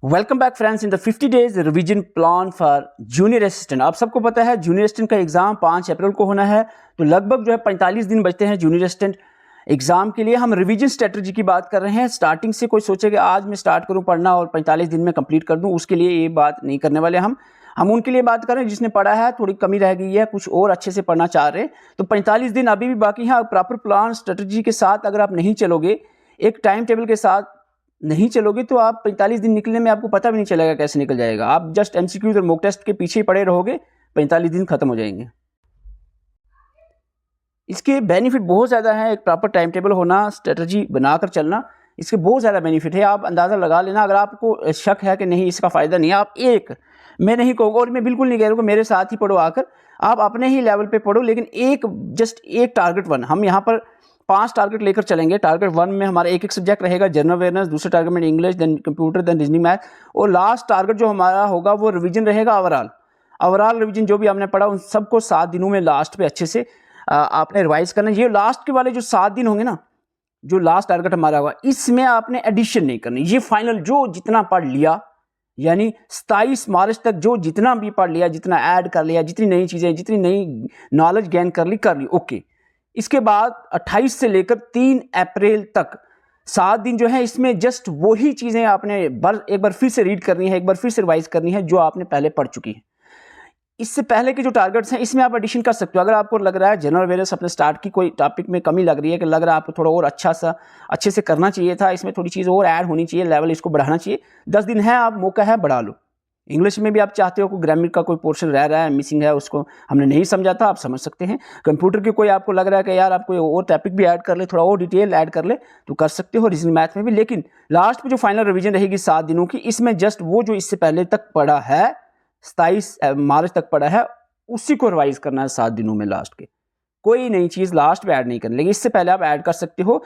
Welcome back friends in the 50 days revision plan for junior assistant. आप सबको पता है जूनियर असिस्टेंट का एग्जाम 5 अप्रैल को होना है, तो लगभग जो है 45 दिन बचते हैं जूनियर असिस्टेंट एग्जाम के लिए। हम रिवीजन स्ट्रेटजी की बात कर रहे हैं। स्टार्टिंग से कोई सोचे कि आज मैं स्टार्ट करूं पढ़ना और 45 दिन में कंप्लीट कर दूं, उसके लिए ये बात नहीं करने वाले हम उनके लिए बात कर रहे हैं जिसने पढ़ा है, थोड़ी कमी रह गई है, कुछ और अच्छे से पढ़ना चाह रहे हैं। तो 45 दिन अभी भी बाकी है। प्रॉपर प्लान स्ट्रेटजी के साथ अगर आप नहीं चलोगे, एक टाइम टेबल के साथ नहीं चलोगे, तो आप 45 दिन निकलने में आपको पता भी नहीं चलेगा कैसे निकल जाएगा। आप जस्ट एमसीक्यूज और मॉक टेस्ट के पीछे ही पड़े रहोगे, 45 दिन खत्म हो जाएंगे। इसके बेनिफिट बहुत ज़्यादा है। एक प्रॉपर टाइम टेबल होना, स्ट्रेटजी बनाकर चलना, इसके बहुत ज़्यादा बेनिफिट है। आप अंदाज़ा लगा लेना। अगर आपको शक है कि नहीं इसका फ़ायदा नहीं है, आप मैं नहीं कहूँगा और मैं बिल्कुल नहीं कह रहा हूँ कि मेरे साथ ही पढ़ो आकर, आप अपने ही लेवल पे पढ़ो, लेकिन एक टारगेट वन, हम यहाँ पर 5 टारगेट लेकर चलेंगे। टारगेट 1 में हमारा एक सब्जेक्ट रहेगा, जनरल अवेयरनेस, दूसरे टारगेट में English, then computer, then reasoning, math, और लास्ट टारगेट जो हमारा होगा वो रिवीजन रहेगा। ओवरऑल रिवीजन जो भी हमने पढ़ा उन सबको 7 दिनों में लास्ट पे अच्छे से आपने रिवाइज करना। ये लास्ट के वाले जो 7 दिन होंगे ना, जो लास्ट टारगेट हमारा होगा, इसमें आपने एडिशन नहीं करनी। ये फाइनल जो जितना पढ़ लिया, यानी 27 मार्च तक जो जितना भी पढ़ लिया, जितना ऐड कर लिया, जितनी नई चीज़ें, जितनी नई नॉलेज गेन कर ली, ओके। इसके बाद 28 से लेकर 3 अप्रैल तक 7 दिन जो है, इसमें जस्ट वही चीज़ें आपने एक बार फिर से रीड करनी है, एक बार फिर से रिवाइज करनी है जो आपने पहले पढ़ चुकी है। इससे पहले के जो टारगेट्स हैं इसमें आप एडिशन कर सकते हो। अगर आपको लग रहा है जनरल अवेयरनेस अपने स्टार्ट की कोई टॉपिक में कमी लग रही है, कि लग रहा है आपको थोड़ा और अच्छे से करना चाहिए था, इसमें थोड़ी चीज़ और ऐड होनी चाहिए, लेवल इसको बढ़ाना चाहिए, 10 दिन है, आप मौका है, बढ़ा लो। इंग्लिश में भी आप चाहते हो, कोई ग्रामर का कोई पोर्शन रह रहा है, मिसिंग है, उसको हमने नहीं समझा था, आप समझ सकते हैं। कंप्यूटर के कोई आपको लग रहा है कि यार आप कोई और टॉपिक भी ऐड कर ले, थोड़ा और डिटेल ऐड कर ले, तो कर सकते हो। रीजनिंग मैथ में भी। लेकिन लास्ट में जो फाइनल रिवीजन रहेगी 7 दिनों की, इसमें जस्ट वो जो इससे पहले तक पढ़ा है, 27 मार्च तक पढ़ा है, उसी को रिवाइज करना है 7 दिनों में। लास्ट के कोई नई चीज़ लास्ट में ऐड नहीं करनी, लेकिन इससे पहले आप ऐड कर सकते हो।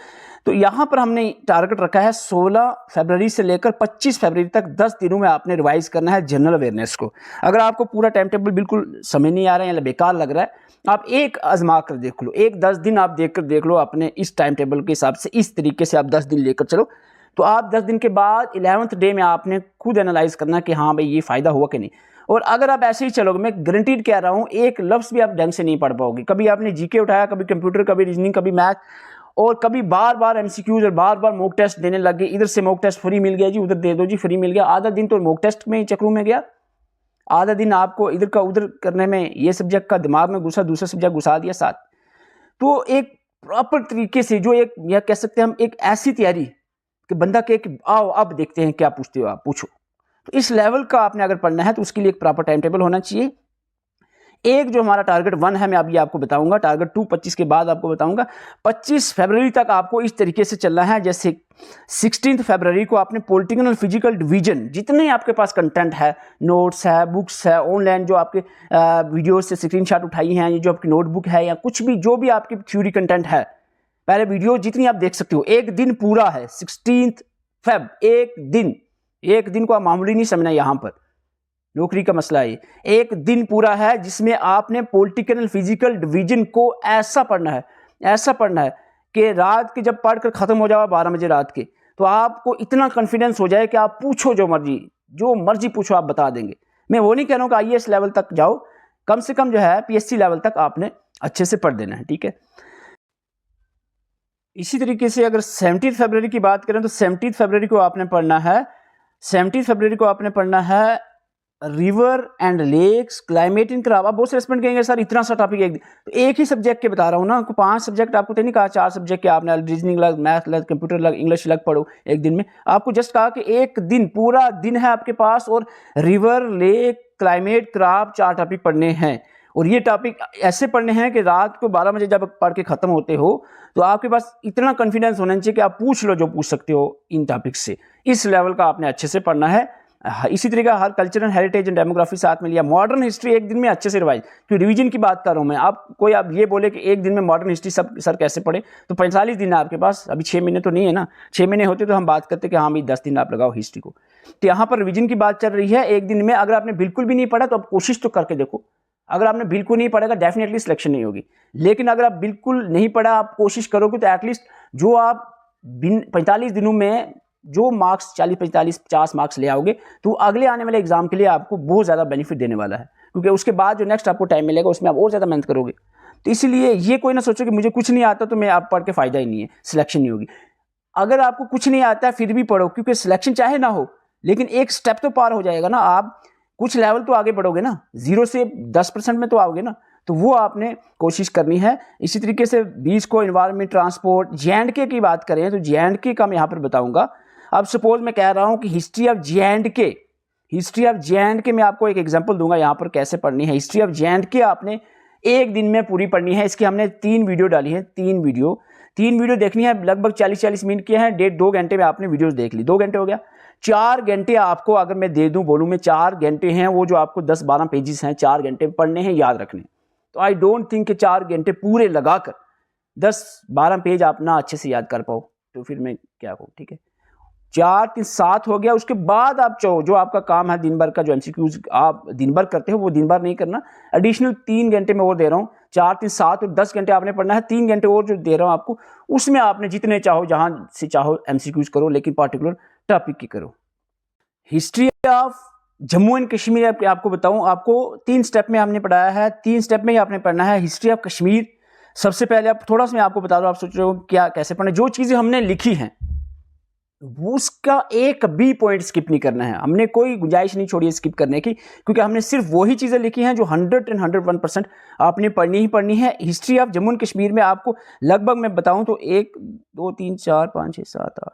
तो यहाँ पर हमने टारगेट रखा है 16 फरवरी से लेकर 25 फरवरी तक 10 दिनों में आपने रिवाइज करना है जनरल अवेयरनेस को। अगर आपको पूरा टाइम टेबल बिल्कुल समझ नहीं आ रहा है या बेकार लग रहा है, आप एक आजमा कर देख लो, 10 दिन आप देख लो अपने इस टाइम टेबल के हिसाब से, इस तरीके से आप 10 दिन लेकर चलो, तो आप 10 दिन के बाद 11वें डे में आपने खुद एनालाइज करना कि हाँ भाई ये फ़ायदा हुआ कि नहीं। और अगर आप ऐसे ही चलोगे, मैं गारंटीड कह रहा हूँ, एक लफ्ज़ भी आप ढंग से नहीं पढ़ पाओगे। कभी आपने जीके उठाया, कभी कंप्यूटर, कभी रीजनिंग, कभी मैथ, और कभी बार बार एमसीक्यूज और बार बार मॉक टेस्ट देने लग गए। इधर से मॉक टेस्ट फ्री मिल गया जी, उधर दे दो जी, फ्री मिल गया। आधा दिन तो मॉक टेस्ट में ही चक्रों में गया, आधा दिन आपको इधर का उधर करने में, ये सब्जेक्ट का दिमाग में घुसा, दूसरा सब्जेक्ट घुसा दिया साथ। तो एक प्रॉपर तरीके से, जो एक या कह सकते हैं हम, एक ऐसी तैयारी कि बंदा कहे कि आओ अब देखते हैं क्या पूछते हो आप, पूछो। तो इस लेवल का आपने अगर पढ़ना है तो उसके लिए एक प्रॉपर टाइम टेबल होना चाहिए। एक जो हमारा टारगेट 1 है, मैं अभी आपको बताऊंगा। टारगेट 2 25 के बाद आपको बताऊंगा। 25 फरवरी तक आपको इस तरीके से चलना है। जैसे 16 फरवरी को आपने पॉलिटिकल और फिजिकल डिवीजन, जितने आपके पास कंटेंट है, नोट्स है, बुक्स है, ऑनलाइन जो आपके वीडियो से स्क्रीनशॉट उठाई हैं, ये जो आपकी नोटबुक है, या कुछ भी जो भी आपकी थ्योरी कंटेंट है, पहले वीडियो जितनी आप देख सकते हो, एक दिन पूरा है 16 फेब, एक दिन को आप मामूली नहीं समझना। यहाँ पर नौकरी का मसला है, एक दिन पूरा है जिसमें आपने पॉलिटिकल एंड फिजिकल डिवीजन को ऐसा पढ़ना है कि रात के जब पढ़कर खत्म हो जाए 12 बजे रात के, तो आपको इतना कॉन्फिडेंस हो जाए कि आप पूछो जो मर्जी पूछो, आप बता देंगे। मैं वो नहीं कह रहा हूँ कि आईएएस लेवल तक जाओ, कम से कम जो है पीएससी लेवल तक आपने अच्छे से पढ़ देना है, ठीक है। इसी तरीके से अगर 17 फरवरी की बात करें, तो 17 फरवरी को आपने पढ़ना है river and lakes, climate in crop. आप बहुत से रेस्पोंड कहेंगे सर इतना सा टॉपिक एक दिन, तो एक ही सब्जेक्ट के बता रहा हूँ ना, 5 सब्जेक्ट आपको तो नहीं कहा, 4 सब्जेक्ट के आपने रीजनिंग लग, मैथ लग, कंप्यूटर लग, इंग्लिश लग पढ़ो एक दिन में। आपको जस्ट कहा कि एक दिन, पूरा दिन है आपके पास, और river, lake, climate, crop, 4 topic पढ़ने हैं। और ये टॉपिक ऐसे पढ़ने हैं कि रात को 12 बजे जब पढ़ के ख़त्म होते हो, तो आपके पास इतना कॉन्फिडेंस होना चाहिए कि आप पूछ लो जो पूछ सकते हो इन टॉपिक से। इस लेवल का आपने अच्छे से पढ़ना है। इसी तरीके हर culture and heritage and demography साथ में लिया। मॉडर्न हिस्ट्री एक दिन में अच्छे से रिवाइज, क्योंकि रिवीजन की बात कर रहा हूँ मैं। आप ये बोले कि एक दिन में मॉडर्न हिस्ट्री सब सर कैसे पढ़े, तो 45 दिन है आपके पास, अभी 6 महीने तो नहीं है ना। 6 महीने होते तो हम बात करते कि हाँ भाई 10 दिन आप लगाओ हिस्ट्री को। तो यहाँ पर रिवीजन की बात चल रही है एक दिन में। अगर आपने बिल्कुल भी नहीं पढ़ा तो आप कोशिश तो करके देखो। अगर आपने बिल्कुल नहीं पढ़ेगा, डेफिनेटली सिलेक्शन नहीं होगी। लेकिन अगर आप बिल्कुल नहीं पढ़ा, आप कोशिश करोगे, तो एटलीस्ट जो आप 45 दिनों में जो मार्क्स 40 45 50 मार्क्स ले आओगे तो अगले आने वाले एग्जाम के लिए आपको बहुत ज़्यादा बेनिफिट देने वाला है, क्योंकि उसके बाद जो नेक्स्ट आपको टाइम मिलेगा उसमें आप और ज़्यादा मेहनत करोगे। तो इसलिए ये कोई ना सोचो कि मुझे कुछ नहीं आता तो मैं आप पढ़ के फ़ायदा ही नहीं है, सिलेक्शन नहीं होगी। अगर आपको कुछ नहीं आता है फिर भी पढ़ो, क्योंकि सिलेक्शन चाहे ना हो लेकिन एक स्टेप तो पार हो जाएगा ना, आप कुछ लेवल तो आगे बढ़ोगे ना, 0 से 10% में तो आओगे ना, तो वो आपने कोशिश करनी है। इसी तरीके से 20 को एनवायरनमेंट, ट्रांसपोर्ट, जे.एंड.के की बात करें तो जे.एंड.के का मैं यहाँ पर बताऊँगा। अब सपोज मैं कह रहा हूँ कि हिस्ट्री ऑफ जे.एंड.के मैं आपको एक एग्जाम्पल दूंगा यहाँ पर कैसे पढ़नी है। हिस्ट्री ऑफ जे.एंड.के आपने एक दिन में पूरी पढ़नी है। इसकी हमने 3 वीडियो डाली है, 3 वीडियो देखनी है, लगभग 40-40 मिनट की है। 1.5-2 घंटे में आपने वीडियोस देख ली, 2 घंटे हो गया। 4 घंटे आपको अगर मैं दे दूं, बोलूं मैं 4 घंटे हैं वो जो आपको 10-12 पेजेस हैं, 4 घंटे पढ़ने हैं, याद रखने। तो आई डोंट थिंक कि 4 घंटे पूरे लगाकर 10-12 पेज आप ना अच्छे से याद कर पाओ, तो फिर मैं क्या कहूँ, ठीक है। 4 3 7 हो गया। उसके बाद आप जो आपका काम है दिन भर का, जो एमसीक्यूज आप दिन भर करते हो वो दिन भर नहीं करना, एडिशनल 3 घंटे मैं और दे रहा हूँ। 4 3 7 और 10 घंटे आपने पढ़ना है, 3 घंटे और जो दे रहा हूँ आपको, उसमें आपने जितने चाहो जहां से चाहो एमसीक्यूज करो, लेकिन पर्टिकुलर टॉपिक की करो। History of Jammu and Kashmir आपको बताऊं, आपको 3 स्टेप में हमने पढ़ाया है, 3 स्टेप में ही आपने पढ़ना है। हिस्ट्री ऑफ कश्मीर सबसे पहले आप थोड़ा सा मैं आपको बता दूं, आप सोच रहे हो क्या कैसे पढ़ना, जो चीजें हमने लिखी हैं उसका एक भी पॉइंट स्किप नहीं करना है। हमने कोई गुंजाइश नहीं छोड़ी है स्किप करने की, क्योंकि हमने सिर्फ वही चीज़ें लिखी हैं जो 101% आपने पढ़नी ही पढ़नी है। History of Jammu and Kashmir में आपको लगभग मैं बताऊं तो 1 2 3 4 5 6 7 8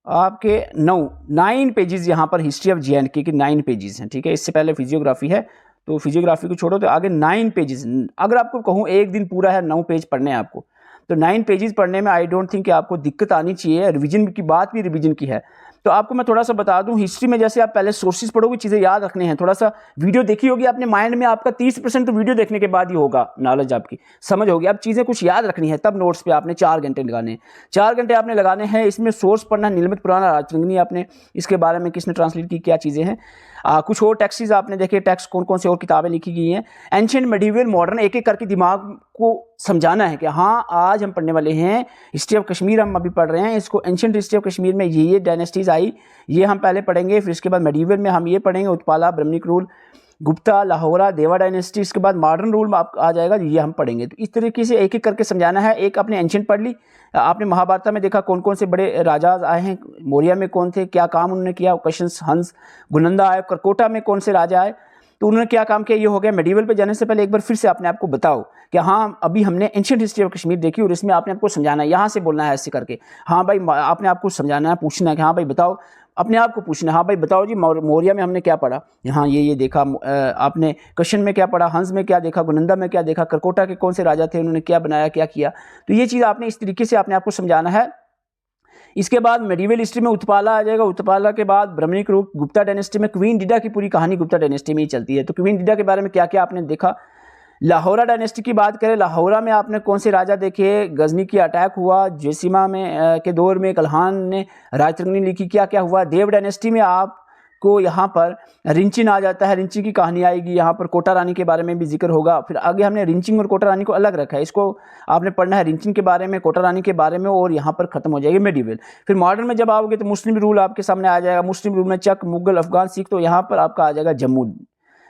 आपके 9 पेजेस यहाँ पर हिस्ट्री ऑफ जे.एंड.के के 9 पेजेस हैं, ठीक है। इससे पहले फिजियोग्राफी है, तो फिजियोग्राफी को छोड़ो तो आगे 9 पेजेस। अगर आपको कहूँ एक दिन पूरा है 9 पेज पढ़ने हैं आपको, तो 9 पेजेस पढ़ने में आई डोंट थिंक कि आपको दिक्कत आनी चाहिए। रिवीजन की बात भी रिवीजन की है, तो आपको मैं थोड़ा सा बता दूं, हिस्ट्री में जैसे आप पहले सोर्सेज पढ़ोगे, चीज़ें याद रखने हैं, थोड़ा सा वीडियो देखी होगी आपने, माइंड में आपका 30% तो वीडियो देखने के बाद ही होगा, नॉलेज आपकी समझ होगी। अब चीज़ें कुछ याद रखनी है, तब नोट्स पे आपने 4 घंटे लगाने हैं, 4 घंटे आपने लगाने हैं। इसमें सोर्स पढ़ना, नीलमत पुराना राजतरंगिणी आपने इसके बारे में किसने ट्रांसलेट की, क्या चीज़ें हैं। कुछ और टेक्स्ट्स आपने देखे, टेक्स्ट कौन कौन से और किताबें लिखी गई हैं, एंशिएंट, मेडिवल, मॉडर्न, एक एक करके दिमाग को समझाना है कि हाँ आज हम पढ़ने वाले हैं हिस्ट्री ऑफ कश्मीर, हम अभी पढ़ रहे हैं इसको। एंशिएंट हिस्ट्री ऑफ कश्मीर में ये डायनेस्टीज आई, ये हम पहले पढ़ेंगे, फिर इसके बाद मेडिवल में हम ये पढ़ेंगे, उत्पाला, ब्रह्मनिक रूल, गुप्ता, लाहौरा, देवा डायनेस्टी, इसके बाद मॉडर्न रूल आप आ जाएगा, ये हम पढ़ेंगे। तो इस तरीके से एक एक करके समझाना है। एक आपने एंशिएंट पढ़ ली, आपने महाभारत में देखा कौन कौन से बड़े राजा आए हैं, मौर्य में कौन थे, क्या काम उन्होंने किया, कशिश, हंस, गुनंदा आए, करकोटा में कौन से राजा आए, तो उन्होंने क्या काम किया, ये हो गया। मेडिवल पे जाने से पहले एक बार फिर से अपने आप को बताओ कि हाँ अभी हमने एंशिएंट हिस्ट्री ऑफ कश्मीर देखी, और इसमें आपने आपको समझाना है, यहाँ से बोलना है ऐसे करके, हाँ भाई आपने आपको समझाना है, पूछना है कि हाँ भाई बताओ, अपने आप को पूछना है, हाँ भाई बताओ जी मौर्य में हमने क्या पढ़ा, हाँ ये देखा, आपने कशन में क्या पढ़ा, हंस में क्या देखा, गुनंदा में क्या देखा, करकोटा के कौन से राजा थे, उन्होंने क्या बनाया, क्या किया। तो ये चीज़ आपने इस तरीके से अपने आप को समझाना है। इसके बाद मेडिवल हिस्ट्री में उत्पाला आ जाएगा, उत्पाला के बाद ब्रह्मनिक रूल, गुप्ता डायनेस्टी में क्वीन डिडा की पूरी कहानी गुप्ता डायनेस्टी में ही चलती है। तो क्वीन डिडा के बारे में क्या क्या आपने देखा। लाहौरा डायनेस्टी की बात करें, लाहौरा में आपने कौन से राजा देखे, गजनी की अटैक हुआ, जयसीमा में के दौर में कल्हान ने राजतरंगिणी लिखी, क्या क्या हुआ। देव डायनेस्टी में आपको यहाँ पर रिंचिन आ जाता है, रिंची की कहानी आएगी, यहाँ पर कोटा रानी के बारे में भी जिक्र होगा। फिर आगे हमने रिंचिंग और कोटा रानी को अलग रखा है, इसको आपने पढ़ना है रिंचिंग के बारे में, कोटा रानी के बारे में, और यहाँ पर खत्म हो जाएगी मेडिवल। फिर मॉडर्न में जब आओगे तो मुस्लिम रूल आपके सामने आ जाएगा, मुस्लिम रूल में चक, मुगल, अफगान, सिख, तो यहाँ पर आपका आ जाएगा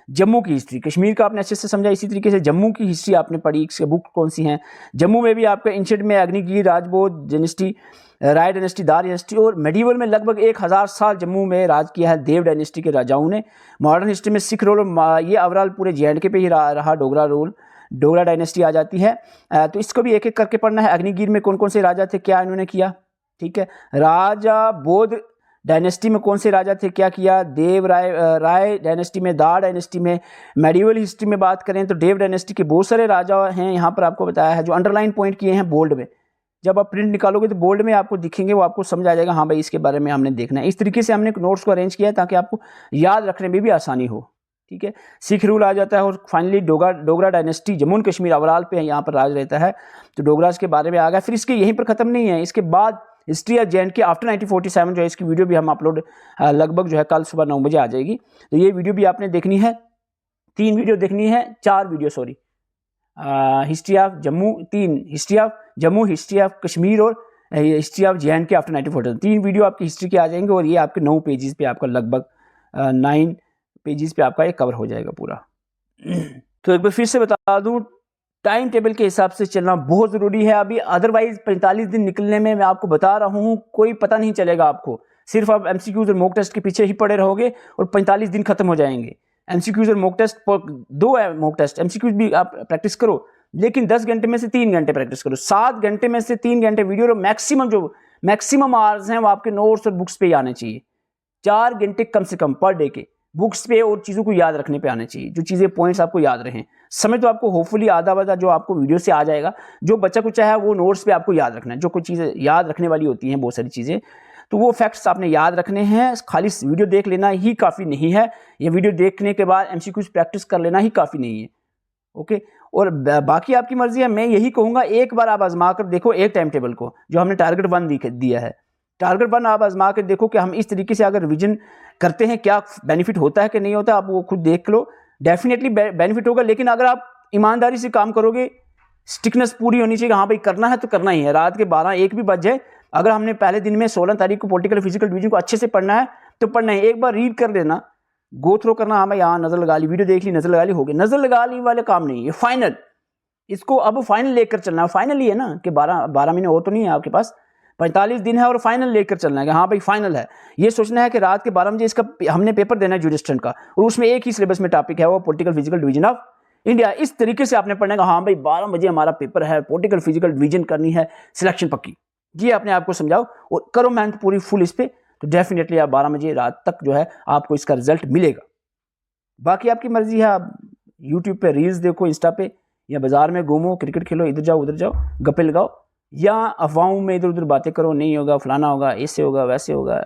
जम्मू की हिस्ट्री। कश्मीर का आपने अच्छे से समझा, इसी तरीके से जम्मू की हिस्ट्री आपने पढ़ी, इसके बुक कौन सी हैं। जम्मू में भी आपका एंशिएंट में अग्निगिर, राजपूत डायनेस्टी, राय डायनेस्टी, दार डायनेस्टी, और मेडिवल में लगभग 1000 साल जम्मू में राज किया है देव डायनेस्टी के राजाओं ने। मॉडर्न हिस्ट्री में सिख रूल, ये ओवरऑल पूरे जे.एंड.के पे ही रहा, डोगरा रूल, डोगरा डायनेस्टी आ जाती है। तो इसको भी एक एक करके पढ़ना है। अग्निगिर में कौन कौन से राजा थे, क्या इन्होंने किया, ठीक है। राजा बौद्ध डायनेस्टी में कौन से राजा थे, क्या किया। देव राय डायनेस्टी में, दार डायनेस्टी में। मेडिवल हिस्ट्री में बात करें तो देव डायनेस्टी के बहुत सारे राजा हैं, यहाँ पर आपको बताया है, जो अंडरलाइन पॉइंट किए हैं बोल्ड में। जब आप प्रिंट निकालोगे तो बोल्ड में आपको दिखेंगे, वो आपको समझ आ जाएगा, हाँ भाई इसके बारे में हमने देखना है। इस तरीके से हमने नोट्स को अरेंज किया है ताकि आपको याद रखने में भी आसानी हो, ठीक है। सिख रूल आ जाता है, और finally Dogra dynasty, Jammu and Kashmir overall पे यहाँ पर राज रहता है, तो डोगरास के बारे में आ गया। फिर इसके यहीं पर ख़त्म नहीं है, इसके बाद हिस्ट्री ऑफ जे.एंड.के आफ्टर 1947 जो है, इसकी वीडियो भी हम अपलोड लगभग जो है कल सुबह 9 बजे आ जाएगी। तो ये वीडियो भी आपने देखनी है, 3 वीडियो देखनी है, 4 video sorry, history of Jammu 3, history of Jammu, history of Kashmir और history of JNK after 1947, 3 video आपकी हिस्ट्री के आ जाएंगे और ये आपके 9 पेजेस पे आपका लगभग 9 पेजेस पे आपका ये कवर हो जाएगा पूरा। तो एक बार फिर से बता दूं, टाइम टेबल के हिसाब से चलना बहुत ज़रूरी है अभी, अदरवाइज 45 दिन निकलने में मैं आपको बता रहा हूँ कोई पता नहीं चलेगा आपको। सिर्फ आप MCQs और मॉक टेस्ट के पीछे ही पड़े रहोगे और 45 दिन खत्म हो जाएंगे। MCQs और मॉक टेस्ट 2 है, मॉक टेस्ट MCQs भी आप प्रैक्टिस करो, लेकिन 10 घंटे में से 3 घंटे प्रैक्टिस करो, 7 घंटे में से 3 घंटे वीडियो, मैक्सिमम आवर्स हैं वो आपके नोट्स और बुक्स पे ही आने चाहिए। 4 घंटे कम से कम पर डे के बुक्स पे और चीज़ों को याद रखने पे आने चाहिए, जो चीज़ें पॉइंट्स आपको याद रहें। समय तो आपको होपफुली आधा जो आपको वीडियो से आ जाएगा, जो बच्चा कुछ है वो नोट्स पे आपको याद रखना है। जो कुछ चीज़ें याद रखने वाली होती हैं, बहुत सारी चीज़ें, तो वो फैक्ट्स आपने याद रखने हैं। खाली वीडियो देख लेना ही काफ़ी नहीं है, ये वीडियो देखने के बाद MCQs प्रैक्टिस कर लेना ही काफ़ी नहीं है। ओके, और बाकी आपकी मर्जी है। मैं यही कहूँगा एक बार आप आजमा कर देखो एक टाइम टेबल को, जो हमने टारगेट 1 दिया है। टारगेट 1 आप आजमा कर देखो कि हम इस तरीके से अगर रिवीजन करते हैं क्या बेनिफिट होता है कि नहीं होता, आप वो खुद देख लो, डेफिनेटली बेनिफिट होगा। लेकिन अगर आप ईमानदारी से काम करोगे, स्टिकनेस पूरी होनी चाहिए, हाँ भाई करना है तो करना ही है। रात के 12-1 भी बज जाए, अगर हमने पहले दिन में 16 तारीख को पॉलिटिकल फिजिकल डिवीजन को अच्छे से पढ़ना है तो पढ़ना है। एक बार रीड कर लेना, गो थ्रो करना, हाँ भाई यहाँ नज़र लगा ली, वीडियो देख ली, नज़र लगा ली, हो गई। नज़र लगा ली वाले काम नहीं, ये फाइनल, इसको अब फाइनल लेकर चलना है। फाइनल ही है ना कि 12 महीने और तो नहीं है आपके पास, 45 दिन है और फाइनल लेकर चलना है कि हाँ भाई फाइनल है। ये सोचना है कि रात के 12 बजे इसका हमने पेपर देना है ज्यूरिस्डिक्शन का, और उसमें एक ही सिलेबस में टॉपिक है वो political physical division of India. इस तरीके से आपने पढ़ना है, हाँ भाई 12 बजे हमारा पेपर है, पॉलिटिकल फिजिकल डिवीजन करनी है, सिलेक्शन पक्की। ये अपने आप को समझाओ और करो मेहनत पूरी फुल इस पर, तो डेफिनेटली आप 12 बजे रात तक जो है आपको इसका रिजल्ट मिलेगा। बाकी आपकी मर्जी है, आप यूट्यूब पे रील्स देखो, इंस्टा पे, या बाजार में घूमो, क्रिकेट खेलो, इधर जाओ उधर जाओ, गप्पे लगाओ, या अफवाहों में इधर उधर बातें करो, नहीं होगा फलाना होगा, ऐसे होगा वैसे होगा,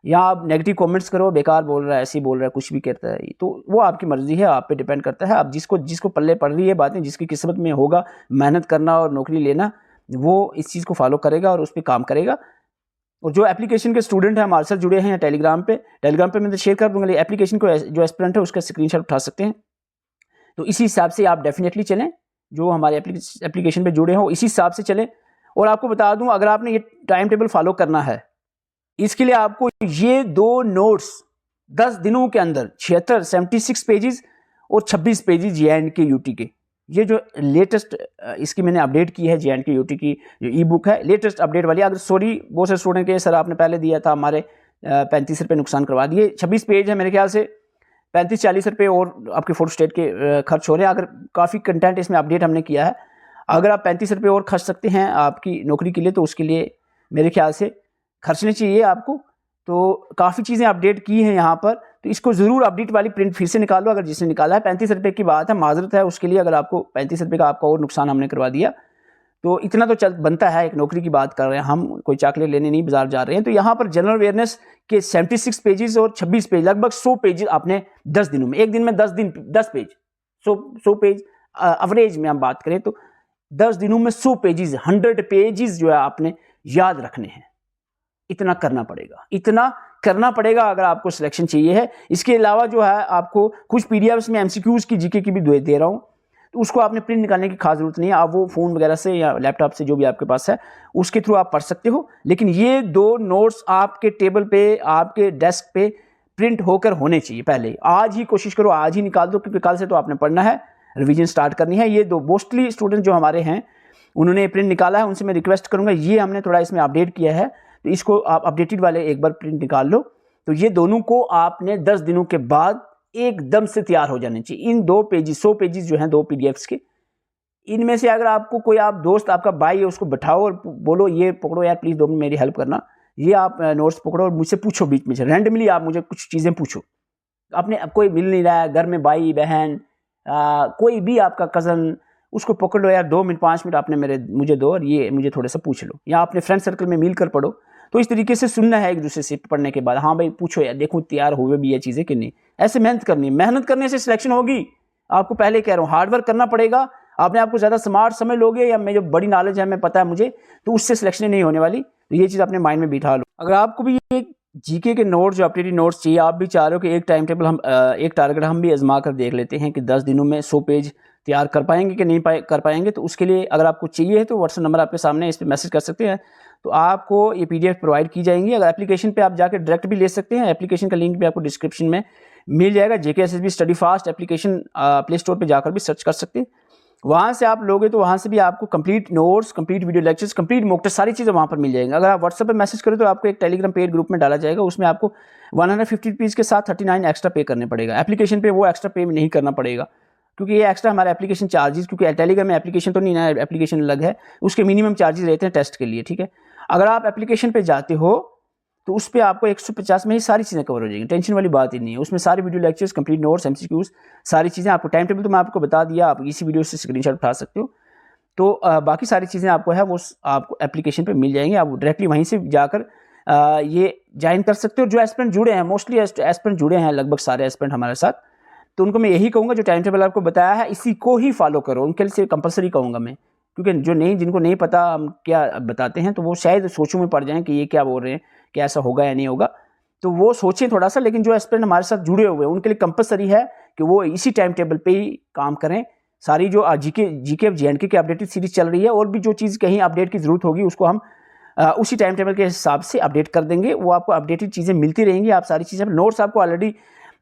या आप नेगेटिव कमेंट्स करो, बेकार बोल रहा है, ऐसे ही बोल रहा है, कुछ भी कहता है, तो वो आपकी मर्जी है, आप पे डिपेंड करता है। आप जिसको पल्ले पड़ रही है बातें, जिसकी किस्मत में होगा मेहनत करना और नौकरी लेना, वो इस चीज़ को फॉलो करेगा और उस पर काम करेगा। और जो एप्लीकेशन के स्टूडेंट हैं हमारे साथ जुड़े हैं टेलीग्राम पे मैं तो शेयर कर दूंगा, एप्लीकेशन को जो एस्पिरेंट है उसका स्क्रीनशॉट उठा सकते हैं। तो इसी हिसाब से आप डेफिनेटली चलें, जो हमारे एप्लीकेशन पे जुड़े हों इसी हिसाब से चलें। और आपको बता दूं, अगर आपने ये टाइम टेबल फॉलो करना है, इसके लिए आपको ये 2 नोट्स 10 दिनों के अंदर 76 पेजेस और 26 पेजेस JNK UT के, ये जो लेटेस्ट इसकी मैंने अपडेट की है, JNK UT की जो ई बुक है लेटेस्ट अपडेट वाली। अगर सॉरी बहुत से स्टूडेंट के सर आपने पहले दिया था, हमारे 35 रुपये नुकसान करवा दिए। 26 पेज है, मेरे ख्याल से 35-40 रुपये और आपके फोटो स्टेट के खर्च हो रहे हैं। अगर काफ़ी कंटेंट इसमें अपडेट हमने किया है, अगर आप 35 रुपये और खर्च सकते हैं आपकी नौकरी के लिए, तो उसके लिए मेरे ख्याल से खर्चने चाहिए आपको। तो काफ़ी चीज़ें अपडेट की हैं यहाँ पर, तो इसको ज़रूर अपडेट वाली प्रिंट फिर से निकालो अगर जिसने निकाला है। 35 रुपये की बात है, माजरत है उसके लिए, अगर आपको 35 रुपये का आपका और नुकसान हमने करवा दिया, तो इतना तो चल बनता है। एक नौकरी की बात कर रहे हैं हम, कोई चॉकलेट लेने नहीं बाजार जा रहे हैं। तो यहाँ पर जनरल अवेयरनेस के 76 पेजेस और 26 पेज, लगभग 100 पेजेस आपने 10 दिनों में, एक दिन में 10 पेज, 100 पेज एवरेज में हम बात करें तो 10 दिनों में 100 पेजेस, 100 पेजेस जो है आपने याद रखने हैं। इतना करना पड़ेगा अगर आपको सिलेक्शन चाहिए है। इसके अलावा जो है आपको कुछ PDFs में MCQs की GK की भी दे रहा हूँ, तो उसको आपने प्रिंट निकालने की खास जरूरत नहीं है। आप वो फ़ोन वगैरह से या लैपटॉप से जो भी आपके पास है उसके थ्रू आप पढ़ सकते हो। लेकिन ये 2 नोट्स आपके टेबल पे, आपके डेस्क पे प्रिंट होकर होने चाहिए पहले। आज ही कोशिश करो, आज ही निकाल दो, क्योंकि कल से तो आपने पढ़ना है, रिवीजन स्टार्ट करनी है। ये 2 मोस्टली स्टूडेंट जो हमारे हैं उन्होंने प्रिंट निकाला है, उनसे मैं रिक्वेस्ट करूँगा, ये हमने थोड़ा इसमें अपडेट किया है, तो इसको आप अपडेटेड वाले एक बार प्रिंट निकाल लो। तो ये दोनों को आपने 10 दिनों के बाद एकदम से तैयार हो जाने चाहिए। इन 2 पेजेस, 100 पेजेस जो हैं 2 PDFs के, इनमें से अगर आपको कोई आप दोस्त, आपका भाई है, उसको बैठाओ और बोलो ये पकड़ो यार प्लीज़ 2 मिनट मेरी हेल्प करना, ये आप नोट्स पकड़ो और मुझसे पूछो, बीच में से रैंडमली आप मुझे कुछ चीज़ें पूछो। अपने कोई मिल नहीं रहा है घर में, भाई बहन कोई भी आपका कज़न, उसको पकड़ लो यार 2 मिनट 5 मिनट आपने मुझे दो और ये मुझे थोड़ा सा पूछ लो, या अपने फ्रेंड सर्कल में मिल कर पढ़ो। तो इस तरीके से सुनना है एक दूसरे से पढ़ने के बाद, हाँ भाई पूछो यार, देखो तैयार हुए भी ये चीज़ें कि नहीं। ऐसे मेहनत करनी है, मेहनत करने से सिलेक्शन होगी। आपको पहले कह रहा हूँ हार्डवर्क करना पड़ेगा। आपने आपको ज़्यादा स्मार्ट समझ लोगे या मैं जो बड़ी नॉलेज है मैं पता है मुझे, तो उससे सिलेक्शन नहीं होने वाली। तो ये चीज़ अपने माइंड में बिठा लो। अगर आपको भी ये GK के नोट्स, जो अपडेटेड नोट्स चाहिए, आप भी चाह रहे हो कि एक टाइम टेबल एक टारगेट हम भी आजमा कर देख लेते हैं कि 10 दिनों में 100 पेज तैयार कर पाएंगे कि नहीं कर पाएंगे, तो उसके लिए अगर आपको चाहिए है तो व्हाट्सएप नंबर आपके सामने, इस पर मैसेज कर सकते हैं। तो आपको ये PDF प्रोवाइड की जाएंगी। अगर एप्लीकेशन पे आप जाकर डायरेक्ट भी ले सकते हैं, एप्लीकेशन का लिंक भी आपको डिस्क्रिप्शन में मिल जाएगा। JKSSB study fast application play store पे जाकर भी सर्च कर सकते हैं। वहाँ से आप लोगे तो वहाँ से भी आपको complete notes, complete video lectures, complete mock test सारी चीज़ें वहाँ पर मिल जाएंगी। अगर आप व्हाट्सएप पे मैसेज करें तो आपको एक टेलीग्राम पेड ग्रुप में डाला जाएगा, उसमें आपको 150 रुपीज़ के साथ 39 एक्स्ट्रा पे करने पड़ेगा। एप्लीकेशन पे वो एक्स्ट्रा पे नहीं करना पड़ेगा, क्योंकि ये एक्स्ट्रा हमारे एप्लीकेशन चार्जेस, क्योंकि टेलीग्राम में एप्लीकेशन तो नहीं है, एप्लीकेशन अलग है, उसके मिनिमम चार्जेस रहते हैं टेस्ट के लिए, ठीक है। अगर आप एप्लीकेशन पे जाते हो तो उस पर आपको 150 में ही सारी चीज़ें कवर हो जाएंगी, टेंशन वाली बात ही नहीं है। उसमें सारे video lectures, complete notes, MCQs, सारी चीज़ें आपको, टाइम टेबल तो मैं आपको बता दिया, आप इसी वीडियो से स्क्रीनशॉट उठा सकते हो। तो बाकी सारी चीज़ें आपको है वो आपको एप्लीकेशन पे मिल जाएंगी, आप डायरेक्टली वहीं से जाकर ये ज्वाइन कर सकते हो। जो एस्पिरेंट जुड़े हैं, मोस्टली एस्पिरेंट जुड़े हैं, लगभग सारे एस्पिरेंट हमारे साथ, तो उनको मैं यही कहूँगा जो टाइम टेबल आपको बताया है इसी को ही फॉलो करो, उनके लिए कंपलसरी कहूँगा मैं, क्योंकि जो नहीं, जिनको नहीं पता हम क्या बताते हैं तो वो शायद सोचों में पड़ जाएं कि ये क्या बोल रहे हैं, कि ऐसा होगा या नहीं होगा, तो वो सोचें थोड़ा सा। लेकिन जो एस्पिरेंट हमारे साथ जुड़े हुए हैं उनके लिए कंपलसरी है कि वो इसी टाइम टेबल पे ही काम करें। सारी जो जीके JNK की अपडेटेड सीरीज चल रही है, और भी जो चीज़ कहीं अपडेट की ज़रूरत होगी उसको हम उसी टाइम टेबल के हिसाब से अपडेट कर देंगे। वो आपको अपडेटेड चीज़ें मिलती रहेंगी, आप सारी चीज़ें, नोट्स आपको ऑलरेडी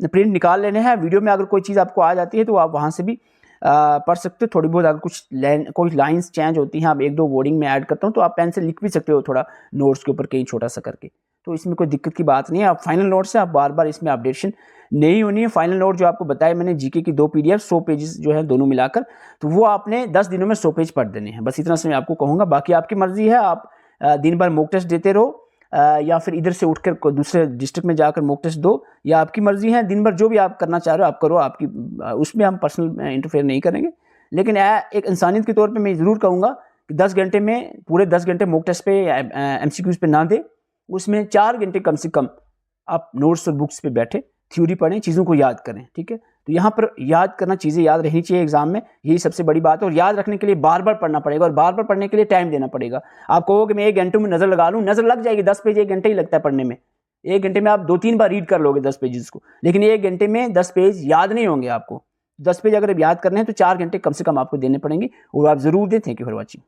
प्रिंट निकाल लेने हैं। वीडियो में अगर कोई चीज़ आपको आ जाती है तो आप वहाँ से भी पढ़ सकते हो। थोड़ी बहुत अगर कोई लाइंस चेंज होती हैं, आप 1-2 वर्डिंग में ऐड करता हूँ तो आप पेन से लिख भी सकते हो थोड़ा नोट्स के ऊपर कहीं छोटा सा करके, तो इसमें कोई दिक्कत की बात नहीं है। आप फाइनल नोट से आप बार बार इसमें अपडेशन नहीं होनी है। फाइनल नोट जो आपको बताया मैंने, जीके की 2 PDF 100 पेजेस जो है दोनों मिलाकर, तो वो आपने 10 दिनों में 100 पेज पढ़ देने हैं, बस इतना से मैं आपको कहूँगा। बाकी आपकी मर्जी है, आप दिन भर मॉक टेस्ट देते रहो या फिर इधर से उठकर दूसरे डिस्ट्रिक्ट में जाकर मॉक टेस्ट दो, या आपकी मर्जी है। दिन भर जो भी आप करना चाह रहे हो आप करो, आपकी उसमें हम पर्सनल इंटरफेयर नहीं करेंगे। लेकिन एक इंसानियत के तौर पे मैं ज़रूर कहूँगा कि 10 घंटे में, पूरे 10 घंटे मॉक टेस्ट पे MCQs पे ना दे, उसमें 4 घंटे कम से कम आप नोट्स और बुक्स पे बैठे थ्योरी पढ़ें, चीज़ों को याद करें, ठीक है। तो यहाँ पर याद करना, चीज़ें याद रहनी चाहिए एग्जाम में, यही सबसे बड़ी बात है। और याद रखने के लिए बार बार पढ़ना पड़ेगा, और बार बार पढ़ने के लिए टाइम देना पड़ेगा। आप कहोगे मैं 1 घंटे में नज़र लगा लूँ, नज़र लग जाएगी। 10 पेज 1 घंटे ही लगता है पढ़ने में, 1 घंटे में आप 2-3 बार रीड कर लोगे 10 पेजेस को, लेकिन 1 घंटे में 10 पेज याद नहीं होंगे आपको। 10 पेज अगर याद करने हैं तो 4 घंटे कम से कम आपको देने पड़ेंगे, और आप ज़रूर दें। Thank you for watching.